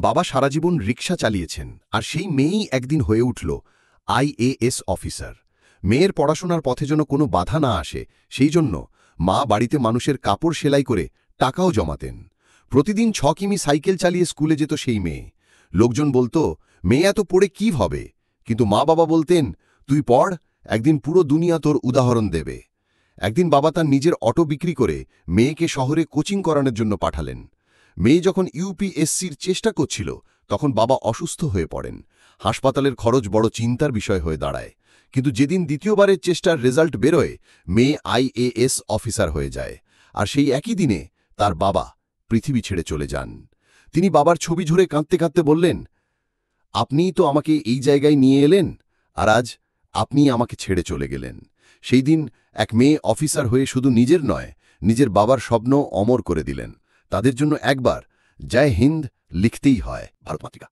বাবা সারা জীবন রিকশা চালিয়েছেন, আর সেই মেয়েই একদিন হয়ে উঠল আইএএস অফিসার। মেয়ের পড়াশোনার পথে যেন কোনো বাধা না আসে, সেই জন্য মা বাড়িতে মানুষের কাপড় সেলাই করে টাকাও জমাতেন। প্রতিদিন 6 কিমি সাইকেল চালিয়ে স্কুলে যেত সেই মেয়ে। লোকজন বলতো, মেয়ে এত পড়ে কি হবে? কিন্তু মা বাবা বলতেন, তুই পড়, একদিন পুরো দুনিয়া তোর উদাহরণ দেবে। একদিন বাবা তার নিজের অটো বিক্রি করে মেয়েকে শহরে কোচিং করানোর জন্য পাঠালেন। মেয়ে যখন ইউপিএসসির চেষ্টা করছিল, তখন বাবা অসুস্থ হয়ে পড়েন। হাসপাতালের খরচ বড় চিন্তার বিষয় হয়ে দাঁড়ায়। কিন্তু যেদিন দ্বিতীয়বারের চেষ্টার রেজাল্ট বেরোয়, মেয়ে আইএএস অফিসার হয়ে যায়। আর সেই একই দিনে তার বাবা পৃথিবী ছেড়ে চলে যান। তিনি বাবার ছবি ঝরে কাঁদতে কাঁদতে বললেন, আপনিই তো আমাকে এই জায়গায় নিয়ে এলেন, আর আজ আপনিই আমাকে ছেড়ে চলে গেলেন। সেই দিন এক মেয়ে অফিসার হয়ে শুধু নিজের নয়, নিজের বাবার স্বপ্ন অমর করে দিলেন। তাদের জন্য একবার জয় হিন্দ লিখতেই হয়। ভারত মাতৃকা।